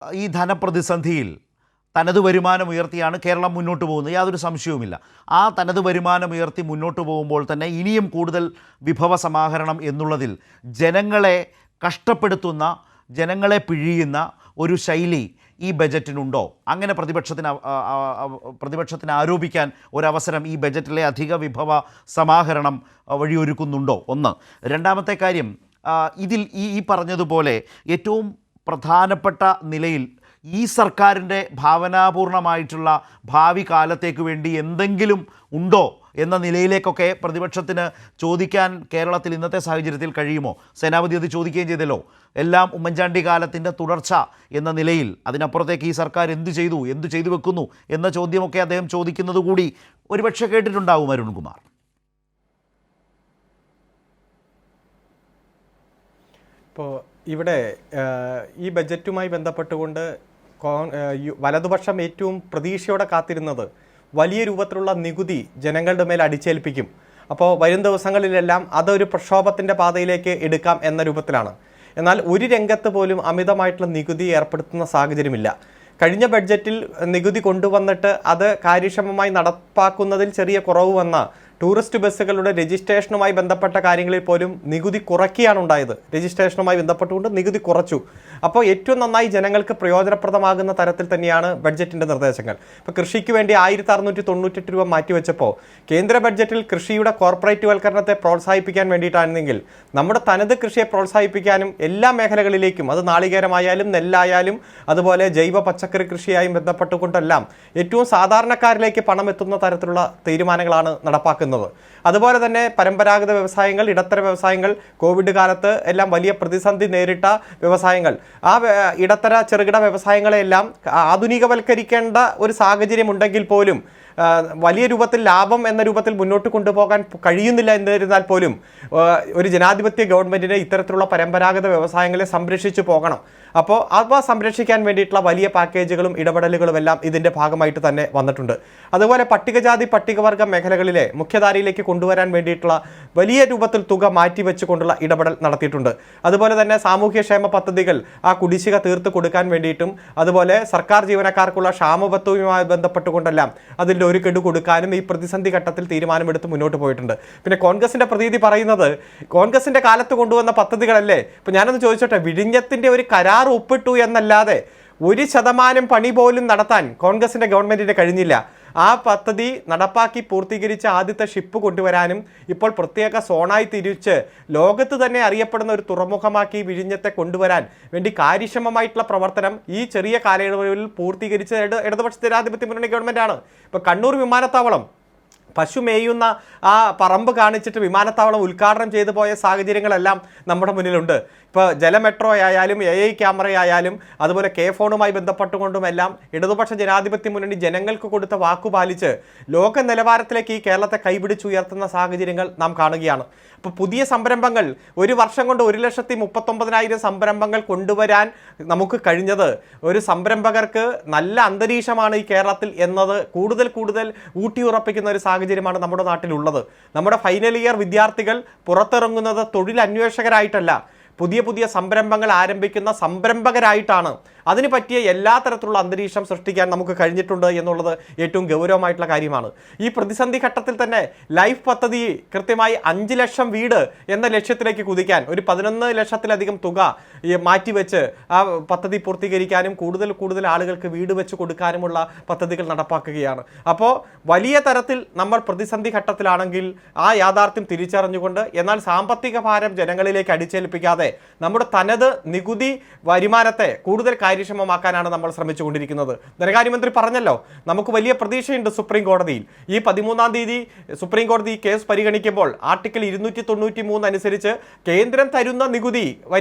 ഈ ധനപ്രതിസന്ധിയിൽ തനത് വരുമാനം ഉയർത്തിയാണ് കേരളം മുന്നോട്ട് പോകുന്നത്, യാതൊരു സംശയവുമില്ല. ആ തനത് വരുമാനം ഉയർത്തി മുന്നോട്ട് പോകുമ്പോൾ തന്നെ ഇനിയും കൂടുതൽ വിഭവ സമാഹരണം എന്നുള്ളതിൽ ജനങ്ങളെ കഷ്ടപ്പെടുത്തുന്ന, ജനങ്ങളെ പിഴിയുന്ന ഒരു ശൈലി ഈ ബജറ്റിനുണ്ടോ? അങ്ങനെ പ്രതിപക്ഷത്തിന് ആരോപിക്കാൻ ഒരവസരം ഈ ബജറ്റിലെ അധിക വിഭവ സമാഹരണം വഴിയൊരുക്കുന്നുണ്ടോ? ഒന്ന്. രണ്ടാമത്തെ കാര്യം, ഇതിൽ ഈ പറഞ്ഞതുപോലെ ഏറ്റവും പ്രധാനപ്പെട്ട നിലയിൽ ഈ സർക്കാരിൻ്റെ ഭാവനാപൂർണമായിട്ടുള്ള ഭാവി കാലത്തേക്ക് വേണ്ടി എന്തെങ്കിലും ഉണ്ടോ എന്ന നിലയിലേക്കൊക്കെ പ്രതിപക്ഷത്തിന് ചോദിക്കാൻ കേരളത്തിൽ ഇന്നത്തെ സാഹചര്യത്തിൽ കഴിയുമോ? സേനാപതി അത് ചോദിക്കുകയും ചെയ്തല്ലോ. എല്ലാം ഉമ്മൻചാണ്ടി കാലത്തിൻ്റെ തുടർച്ച എന്ന നിലയിൽ അതിനപ്പുറത്തേക്ക് ഈ സർക്കാർ എന്തു ചെയ്തു വെക്കുന്നു എന്ന ചോദ്യമൊക്കെ അദ്ദേഹം ചോദിക്കുന്നത് കൂടി ഒരുപക്ഷെ കേട്ടിട്ടുണ്ടാവും അരുൺകുമാർ. ഇപ്പോൾ ഇവിടെ ഈ ബജറ്റുമായി ബന്ധപ്പെട്ടുകൊണ്ട് വലതുപക്ഷം ഏറ്റവും പ്രതീക്ഷയോടെ കാത്തിരുന്നത് വലിയ രൂപത്തിലുള്ള നികുതി ജനങ്ങളുടെ മേൽ അടിച്ചേൽപ്പിക്കും, അപ്പോൾ വരും ദിവസങ്ങളിലെല്ലാം അതൊരു പ്രക്ഷോഭത്തിൻ്റെ പാതയിലേക്ക് എടുക്കാം എന്ന രൂപത്തിലാണ്. എന്നാൽ ഒരു രംഗത്ത് പോലും അമിതമായിട്ടുള്ള നികുതി ഏർപ്പെടുത്തുന്ന സാഹചര്യമില്ല. കഴിഞ്ഞ ബഡ്ജറ്റിൽ നികുതി കൊണ്ടുവന്നിട്ട് അത് കാര്യക്ഷമമായി നടപ്പാക്കുന്നതിൽ ചെറിയ കുറവ് വന്ന ടൂറിസ്റ്റ് ബസ്സുകളുടെ രജിസ്ട്രേഷനുമായി ബന്ധപ്പെട്ട കാര്യങ്ങളിൽ പോലും നികുതി കുറയ്ക്കുകയാണ് ഉണ്ടായത്. രജിസ്ട്രേഷനുമായി ബന്ധപ്പെട്ടുകൊണ്ട് നികുതി കുറച്ചു. അപ്പോൾ ഏറ്റവും നന്നായി ജനങ്ങൾക്ക് പ്രയോജനപ്രദമാകുന്ന തരത്തിൽ തന്നെയാണ് ബഡ്ജറ്റിൻ്റെ നിർദ്ദേശങ്ങൾ. ഇപ്പോൾ കൃഷിക്ക് വേണ്ടി 1698 രൂപ മാറ്റിവെച്ചപ്പോൾ കേന്ദ്ര ബഡ്ജറ്റിൽ കൃഷിയുടെ കോർപ്പറേറ്റ് വൽക്കരണത്തെ പ്രോത്സാഹിപ്പിക്കാൻ വേണ്ടിയിട്ടാണെങ്കിൽ നമ്മുടെ തനത് കൃഷിയെ പ്രോത്സാഹിപ്പിക്കാനും എല്ലാ മേഖലകളിലേക്കും, അത് നാളികേരമായാലും നെല്ലായാലും അതുപോലെ ജൈവ പച്ചക്കറി കൃഷിയായും ബന്ധപ്പെട്ടുകൊണ്ടെല്ലാം ഏറ്റവും സാധാരണക്കാരിലേക്ക് പണം എത്തുന്ന തരത്തിലുള്ള തീരുമാനങ്ങളാണ് നടപ്പാക്കുന്നത്. അതുപോലെ തന്നെ പരമ്പരാഗത വ്യവസായങ്ങൾ, ഇടത്തര വ്യവസായങ്ങൾ, കോവിഡ് കാലത്ത് എല്ലാം വലിയ പ്രതിസന്ധി നേരിട്ട വ്യവസായങ്ങൾ, ആ ഇടത്തര ചെറുകിട വ്യവസായങ്ങളെല്ലാം ആധുനികവൽക്കരിക്കേണ്ട ഒരു സാഹചര്യം ഉണ്ടെങ്കിൽ പോലും വലിയ രൂപത്തിൽ ലാഭം എന്ന രൂപത്തിൽ മുന്നോട്ട് കൊണ്ടുപോകാൻ കഴിയുന്നില്ല എന്നിരുന്നാൽ പോലും ഒരു ജനാധിപത്യ ഗവൺമെൻറ്റിന് ഇത്തരത്തിലുള്ള പരമ്പരാഗത വ്യവസായങ്ങളെ സംരക്ഷിച്ചു പോകണം. അപ്പോൾ അവ സംരക്ഷിക്കാൻ വേണ്ടിയിട്ടുള്ള വലിയ പാക്കേജുകളും ഇടപെടലുകളും എല്ലാം ഇതിൻ്റെ ഭാഗമായിട്ട് തന്നെ വന്നിട്ടുണ്ട്. അതുപോലെ പട്ടികജാതി പട്ടികവർഗ മേഖലകളിലെ മുഖ്യധാരയിലേക്ക് കൊണ്ടുവരാൻ വേണ്ടിയിട്ടുള്ള വലിയ രൂപത്തിൽ തുക മാറ്റിവെച്ചുകൊണ്ടുള്ള ഇടപെടൽ നടത്തിയിട്ടുണ്ട്. അതുപോലെ തന്നെ സാമൂഹ്യക്ഷേമ പദ്ധതികൾ ആ കുടിശ്ശിക തീർത്ത് കൊടുക്കാൻ വേണ്ടിയിട്ടും അതുപോലെ സർക്കാർ ജീവനക്കാർക്കുള്ള ക്ഷാമബത്തുവുമായി ബന്ധപ്പെട്ടുകൊണ്ടെല്ലാം അതിൻ്റെ ഒരു കെടു കൊടുക്കാനും ഈ പ്രതിസന്ധി ഘട്ടത്തിൽ തീരുമാനമെടുത്ത് മുന്നോട്ട് പോയിട്ടുണ്ട്. പിന്നെ കോൺഗ്രസിൻ്റെ പ്രതീതി പറയുന്നത് കോൺഗ്രസിൻ്റെ കാലത്ത് കൊണ്ടുവന്ന പദ്ധതികളല്ലേ. ഇപ്പം ഞാനൊന്ന് ചോദിച്ചോട്ടെ, വിഴിഞ്ഞത്തിൻ്റെ ഒരു കരാർ ഒപ്പിട്ടു എന്നല്ലാതെ 1% പണി പോലും നടത്താൻ കോൺഗ്രസിൻ്റെ ഗവൺമെൻറ്റിന് കഴിഞ്ഞില്ല. ആ പദ്ധതി നടപ്പാക്കി പൂർത്തീകരിച്ച ആദ്യത്തെ ഷിപ്പ് കൊണ്ടുവരാനും ഇപ്പോൾ പ്രത്യേക സോണായി തിരിച്ച് ലോകത്ത് തന്നെ അറിയപ്പെടുന്ന ഒരു തുറമുഖമാക്കി വിഴിഞ്ഞത്തെ കൊണ്ടുവരാൻ വേണ്ടി കാര്യക്ഷമമായിട്ടുള്ള പ്രവർത്തനം ഈ ചെറിയ കാലയളവിൽ പൂർത്തീകരിച്ച ഇടതുപക്ഷ ജനാധിപത്യ മുന്നണി ഗവൺമെൻറ്റാണ്. ഇപ്പോൾ കണ്ണൂർ വിമാനത്താവളം പശു മേയുന്ന ആ പറമ്പ് കാണിച്ചിട്ട് വിമാനത്താവളം ഉദ്ഘാടനം ചെയ്തു പോയ സാഹചര്യങ്ങളെല്ലാം നമ്മുടെ മുന്നിലുണ്ട്. ഇപ്പോൾ ജലമെട്രോ ആയാലും AI ക്യാമറയായാലും അതുപോലെ ഫോണുമായി ബന്ധപ്പെട്ടുകൊണ്ടുമെല്ലാം ഇടതുപക്ഷ ജനാധിപത്യ മുന്നണി ജനങ്ങൾക്ക് കൊടുത്ത വാക്കുപാലിച്ച് ലോക നിലവാരത്തിലേക്ക് ഈ കേരളത്തെ കൈപിടിച്ചുയർത്തുന്ന സാഹചര്യങ്ങൾ നാം കാണുകയാണ്. ഇപ്പോൾ പുതിയ സംരംഭങ്ങൾ ഒരു വർഷം കൊണ്ട് 1,39,000 സംരംഭങ്ങൾ കൊണ്ടുവരാൻ നമുക്ക് കഴിഞ്ഞത് ഒരു സംരംഭകർക്ക് നല്ല അന്തരീക്ഷമാണ് ഈ കേരളത്തിൽ എന്നത് കൂടുതൽ ഊട്ടിയുറപ്പിക്കുന്ന ഒരു സാഹചര്യമാണ് നമ്മുടെ നാട്ടിലുള്ളത്. നമ്മുടെ ഫൈനൽ ഇയർ വിദ്യാർത്ഥികൾ പുറത്തിറങ്ങുന്നത് തൊഴിലന്വേഷകരായിട്ടല്ല, പുതിയ സംരംഭങ്ങൾ ആരംഭിക്കുന്ന സംരംഭകരായിട്ടാണ്. അതിന് പറ്റിയ എല്ലാ തരത്തിലുള്ള അന്തരീക്ഷം സൃഷ്ടിക്കാൻ നമുക്ക് കഴിഞ്ഞിട്ടുണ്ട് എന്നുള്ളത് ഏറ്റവും ഗൗരവമായിട്ടുള്ള കാര്യമാണ്. ഈ പ്രതിസന്ധി ഘട്ടത്തിൽ തന്നെ ലൈഫ് പദ്ധതി കൃത്യമായി 5 ലക്ഷം വീട് എന്ന ലക്ഷ്യത്തിലേക്ക് കുതിക്കാൻ ഒരു 11 ലക്ഷത്തിലധികം തുക മാറ്റിവെച്ച് ആ പദ്ധതി പൂർത്തീകരിക്കാനും കൂടുതൽ ആളുകൾക്ക് വീട് വെച്ച് കൊടുക്കാനുമുള്ള പദ്ധതികൾ നടപ്പാക്കുകയാണ്. അപ്പോൾ വലിയ തരത്തിൽ നമ്മൾ പ്രതിസന്ധി ഘട്ടത്തിലാണെങ്കിൽ ആ യാഥാർത്ഥ്യം തിരിച്ചറിഞ്ഞുകൊണ്ട്, എന്നാൽ സാമ്പത്തിക ഭാരം ജനങ്ങളിലേക്ക് അടിച്ചേൽപ്പിക്കാതെ നമ്മുടെ തനത് നികുതി വരുമാനത്തെ കൂടുതൽ കാര്യക്ഷമമാക്കാനാണ് നമ്മൾ ശ്രമിച്ചുകൊണ്ടിരിക്കുന്നത്. ധനകാര്യമന്ത്രി പറഞ്ഞല്ലോ, നമുക്ക് വലിയ പ്രതീക്ഷയുണ്ട് സുപ്രീം കോടതിയിൽ. ഈ 13-ാം തീയതി സുപ്രീം കോടതി കേസ് പരിഗണിക്കുമ്പോൾ ആർട്ടിക്കിൾ 293 അനുസരിച്ച് കേന്ദ്രം തരുന്ന നികുതി,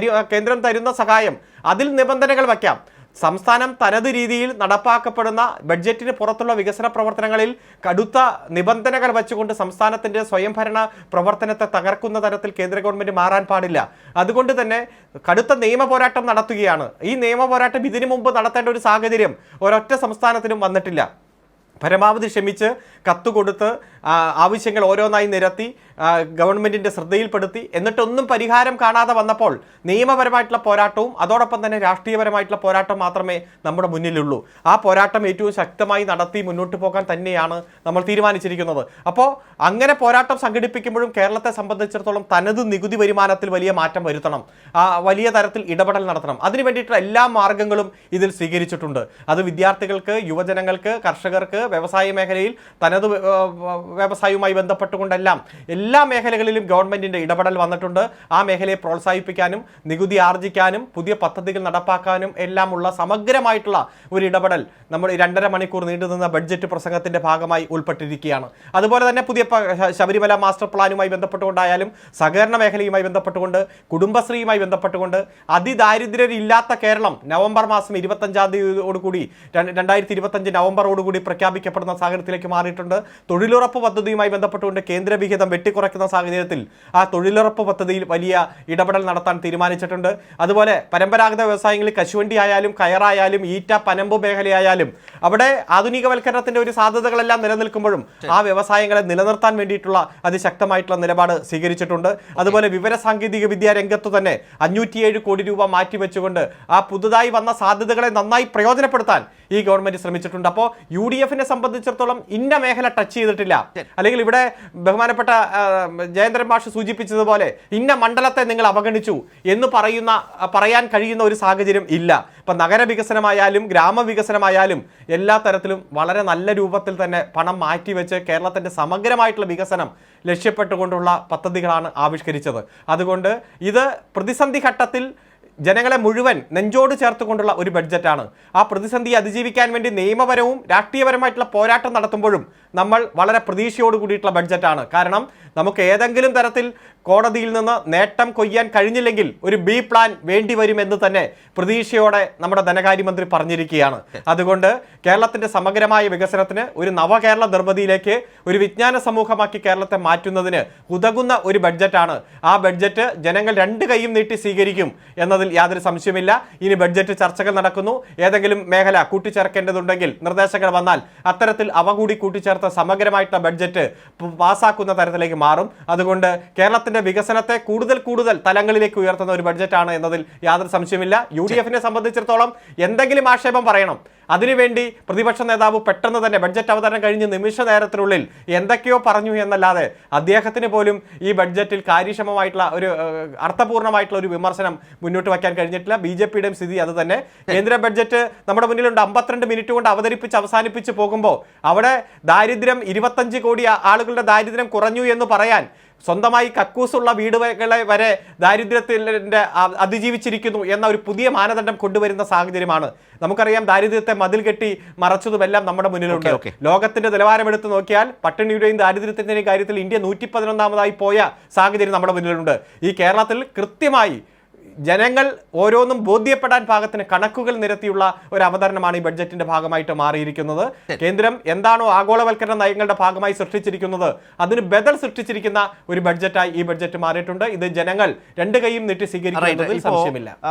കേന്ദ്രം തരുന്ന സഹായം, അതിൽ നിബന്ധനകൾ വയ്ക്കാം. സംസ്ഥാനം തനത് രീതിയിൽ നടപ്പാക്കപ്പെടുന്ന ബഡ്ജറ്റിന് പുറത്തുള്ള വികസന പ്രവർത്തനങ്ങളിൽ കടുത്ത നിബന്ധനകൾ വെച്ചുകൊണ്ട് സംസ്ഥാനത്തിൻ്റെ സ്വയംഭരണ പ്രവർത്തനത്തെ തകർക്കുന്ന തരത്തിൽ കേന്ദ്ര ഗവൺമെൻറ് മാറാൻ പാടില്ല. അതുകൊണ്ട് തന്നെ കടുത്ത നിയമ പോരാട്ടം നടത്തുകയാണ്. ഈ നിയമ പോരാട്ടം ഇതിനു മുമ്പ് നടത്തേണ്ട ഒരു സാഹചര്യം ഒരൊറ്റ സംസ്ഥാനത്തിനും വന്നിട്ടില്ല. പരമാവധി ക്ഷമിച്ച് കത്തുകൊടുത്ത് ആവശ്യങ്ങൾ ഓരോന്നായി നിരത്തി ഗവൺമെന്റിന്റെ ശ്രദ്ധയിൽപ്പെടുത്തി. എന്നിട്ടൊന്നും പരിഹാരം കാണാതെ വന്നപ്പോൾ നിയമപരമായിട്ടുള്ള പോരാട്ടവും അതോടൊപ്പം തന്നെ രാഷ്ട്രീയപരമായിട്ടുള്ള പോരാട്ടം മാത്രമേ നമ്മുടെ മുന്നിലുള്ളൂ. ആ പോരാട്ടം ഏറ്റവും ശക്തമായി നടത്തി മുന്നോട്ട് പോകാൻ തന്നെയാണ് നമ്മൾ തീരുമാനിച്ചിരിക്കുന്നത്. അപ്പോൾ അങ്ങനെ പോരാട്ടം സംഘടിപ്പിക്കുമ്പോഴും കേരളത്തെ സംബന്ധിച്ചിടത്തോളം തനത് നികുതി വരുമാനത്തിൽ വലിയ മാറ്റം വരുത്തണം, വലിയ തരത്തിൽ ഇടപെടൽ നടത്തണം. അതിനു വേണ്ടിയിട്ടുള്ള എല്ലാ മാർഗങ്ങളും ഇതിൽ സ്വീകരിച്ചിട്ടുണ്ട്. അത് വിദ്യാർത്ഥികൾക്ക്, യുവജനങ്ങൾക്ക്, കർഷകർക്ക്, വ്യവസായ മേഖലയിൽ തനത് വ്യവസായവുമായി ബന്ധപ്പെട്ടുകൊണ്ടെല്ലാം എല്ലാ മേഖലകളിലും ഗവൺമെന്റിന്റെ ഇടപെടൽ വന്നിട്ടുണ്ട്. ആ മേഖലയെ പ്രോത്സാഹിപ്പിക്കാനും നികുതി ആർജിക്കാനും പുതിയ പദ്ധതികൾ നടപ്പാക്കാനും എല്ലാമുള്ള സമഗ്രമായിട്ടുള്ള ഒരു ഇടപെടൽ നമ്മൾ 2.5 മണിക്കൂർ നീണ്ടുനിന്ന ബഡ്ജറ്റ് പ്രസംഗത്തിന്റെ ഭാഗമായി ഉൾപ്പെട്ടിരിക്കുകയാണ്. അതുപോലെ തന്നെ പുതിയ ശബരിമല മാസ്റ്റർ പ്ലാനുമായി ബന്ധപ്പെട്ടുകൊണ്ടായാലും സഹകരണ മേഖലയുമായി ബന്ധപ്പെട്ടുകൊണ്ട് കുടുംബശ്രീയുമായി ബന്ധപ്പെട്ടുകൊണ്ട് അതിദാരിദ്ര്യരില്ലാത്ത കേരളം നവംബർ മാസം 25-ാം തീയതിയോടുകൂടി 2025 നവംബറോടുകൂടി പ്രഖ്യാപിക്കപ്പെടുന്ന സാഹചര്യത്തിലേക്ക് മാറിയിട്ടുണ്ട്. തൊഴിലുറപ്പ് പദ്ധതിയുമായി ബന്ധപ്പെട്ടുകൊണ്ട് കേന്ദ്രവിഹിതം വെട്ടിക്കുറയ്ക്കുന്ന സാഹചര്യത്തിൽ ആ തൊഴിലുറപ്പ് പദ്ധതിയിൽ വലിയ ഇടപെടൽ നടത്താൻ തീരുമാനിച്ചിട്ടുണ്ട്. അതുപോലെ പരമ്പരാഗത വ്യവസായങ്ങളിൽ കശുവണ്ടി ആയാലും കയറായാലും ഈറ്റ പനമ്പ് മേഖലയായാലും അവിടെ ആധുനികവൽക്കരണത്തിന്റെ ഒരു സാധ്യതകളെല്ലാം നിലനിൽക്കുമ്പോഴും ആ വ്യവസായങ്ങളെ നിലനിർത്താൻ വേണ്ടിയിട്ടുള്ള അതിശക്തമായിട്ടുള്ള നിലപാട് സ്വീകരിച്ചിട്ടുണ്ട്. അതുപോലെ വിവര സാങ്കേതിക വിദ്യാ രംഗത്ത് തന്നെ 507 കോടി രൂപ മാറ്റിവെച്ചുകൊണ്ട് ആ പുതുതായി വന്ന സാധ്യതകളെ നന്നായി പ്രയോജനപ്പെടുത്താൻ ഈ ഗവൺമെന്റ് ശ്രമിച്ചിട്ടുണ്ട്. അപ്പോൾ UDF-നെ സംബന്ധിച്ചിടത്തോളം ഇന്ന മേഖല ടച്ച് ചെയ്തിട്ടില്ല, അല്ലെങ്കിൽ ഇവിടെ ബഹുമാനപ്പെട്ട ജയേന്ദ്രൻ മാഷ് സൂചിപ്പിച്ചതുപോലെ ഇന്ന മണ്ഡലത്തെ നിങ്ങൾ അവഗണിച്ചു എന്ന് പറയാൻ കഴിയുന്ന ഒരു സാഹചര്യം ഇല്ല. ഇപ്പം നഗരവികസനമായാലും ഗ്രാമവികസനമായാലും എല്ലാ തരത്തിലും വളരെ നല്ല രൂപത്തിൽ തന്നെ പണം മാറ്റിവെച്ച് കേരളത്തിൻ്റെ സമഗ്രമായിട്ടുള്ള വികസനം ലക്ഷ്യപ്പെട്ടുകൊണ്ടുള്ള പദ്ധതികളാണ് ആവിഷ്കരിച്ചത്. അതുകൊണ്ട് ഇത് പ്രതിസന്ധി ഘട്ടത്തിൽ ജനങ്ങളെ മുഴുവൻ നെഞ്ചോട് ചേർത്തുകൊണ്ടുള്ള ഒരു ബഡ്ജറ്റാണ്. ആ പ്രതിസന്ധിയെ അതിജീവിക്കാൻ വേണ്ടി നിയമപരവും രാഷ്ട്രീയപരമായിട്ടുള്ള പോരാട്ടം നടത്തുമ്പോഴും നമ്മൾ വളരെ പ്രതീക്ഷയോട് കൂടിയിട്ടുള്ള ബഡ്ജറ്റാണ്. കാരണം നമുക്ക് ഏതെങ്കിലും തരത്തിൽ കോടതിയിൽ നിന്ന് നേട്ടം കൊയ്യാൻ കഴിഞ്ഞില്ലെങ്കിൽ ഒരു B പ്ലാൻ വേണ്ടി വരുമെന്ന് തന്നെ പ്രതീക്ഷയോടെ നമ്മുടെ ധനകാര്യമന്ത്രി പറഞ്ഞിരിക്കുകയാണ്. അതുകൊണ്ട് കേരളത്തിന്റെ സമഗ്രമായ വികസനത്തിന്, ഒരു നവകേരള നിർമ്മിതിയിലേക്ക്, ഒരു വിജ്ഞാന സമൂഹമാക്കി കേരളത്തെ മാറ്റുന്നതിന് ഉതകുന്ന ഒരു ബഡ്ജറ്റാണ്. ആ ബഡ്ജറ്റ് ജനങ്ങൾ 2 കൈയും നീട്ടി സ്വീകരിക്കും എന്നതിൽ യാതൊരു സംശയമില്ല. ഇനി ബഡ്ജറ്റ് ചർച്ചകൾ നടക്കുന്നു. ഏതെങ്കിലും മേഖല കൂട്ടിച്ചേർക്കേണ്ടതുണ്ടെങ്കിൽ നിർദ്ദേശങ്ങൾ വന്നാൽ അത്തരത്തിൽ അവ കൂടി കൂട്ടിച്ചേർത്ത് സമഗ്രമായിട്ടുള്ള ബഡ്ജറ്റ് പാസ്സാക്കുന്ന തരത്തിലേക്ക് മാറും. അതുകൊണ്ട് കേരളത്തിന്റെ വികസനത്തെ കൂടുതൽ തലങ്ങളിലേക്ക് ഉയർത്തുന്ന ഒരു ബഡ്ജറ്റാണ് എന്നതിൽ യാതൊരു സംശയമില്ല. UDF-നെ സംബന്ധിച്ചിടത്തോളം എന്തെങ്കിലും ആക്ഷേപം പറയണം, അതിനുവേണ്ടി പ്രതിപക്ഷ നേതാവ് പെട്ടെന്ന് തന്നെ ബഡ്ജറ്റ് അവതരണം കഴിഞ്ഞ് നിമിഷ നേരത്തിനുള്ളിൽ എന്തൊക്കെയോ പറഞ്ഞു എന്നല്ലാതെ അദ്ദേഹത്തിന് പോലും ഈ ബഡ്ജറ്റിൽ കാര്യക്ഷമമായിട്ടുള്ള ഒരു അർത്ഥപൂർണ്ണമായിട്ടുള്ള ഒരു വിമർശനം മുന്നോട്ട് വയ്ക്കാൻ കഴിഞ്ഞിട്ടില്ല. BJP-യുടെയും സ്ഥിതി അത് തന്നെ. കേന്ദ്ര ബഡ്ജറ്റ് നമ്മുടെ മുന്നിലുണ്ട്. 52 മിനിറ്റ് കൊണ്ട് അവസാനിപ്പിച്ച് പോകുമ്പോൾ അവിടെ ദാരിദ്ര്യം 25 കോടി ആളുകളുടെ ദാരിദ്ര്യം കുറഞ്ഞു എന്ന് പറയാൻ, സ്വന്തമായി കക്കൂസുള്ള വീടുകളെ വരെ ദാരിദ്ര്യത്തിൻ്റെ അതിജീവിച്ചിരിക്കുന്നു എന്ന ഒരു പുതിയ മാനദണ്ഡം കൊണ്ടുവരുന്ന സാഹചര്യമാണ്. നമുക്കറിയാം ദാരിദ്ര്യത്തെ മതിൽ കെട്ടി മറച്ചതുമെല്ലാം നമ്മുടെ മുന്നിലുണ്ട്. ലോകത്തിന്റെ നിലവാരമെടുത്ത് നോക്കിയാൽ പട്ടിണിയുടെയും ദാരിദ്ര്യത്തിന്റെയും കാര്യത്തിൽ ഇന്ത്യ 111-ാമതായി പോയ സാഹചര്യം നമ്മുടെ മുന്നിലുണ്ട്. ഈ കേരളത്തിൽ കൃത്യമായി ജനങ്ങൾ ഓരോന്നും ബോധ്യപ്പെടാൻ പാകത്തിന് കണക്കുകൾ നിരത്തിയുള്ള ഒരു അവതരണമാണ് ഈ ബഡ്ജറ്റിന്റെ ഭാഗമായിട്ട് മാറിയിരിക്കുന്നത്. കേന്ദ്രം എന്താണോ ആഗോളവൽക്കരണ നയങ്ങളുടെ ഭാഗമായി സൃഷ്ടിച്ചിരിക്കുന്നത് അതിന് ബദൽ സൃഷ്ടിച്ചിരിക്കുന്ന ഒരു ബഡ്ജറ്റായി ഈ ബഡ്ജറ്റ് മാറിയിട്ടുണ്ട്. ഇത് ജനങ്ങൾ 2 കൈയും നീട്ടി സ്വീകരിക്കുന്നതിൽ സംശയമില്ല.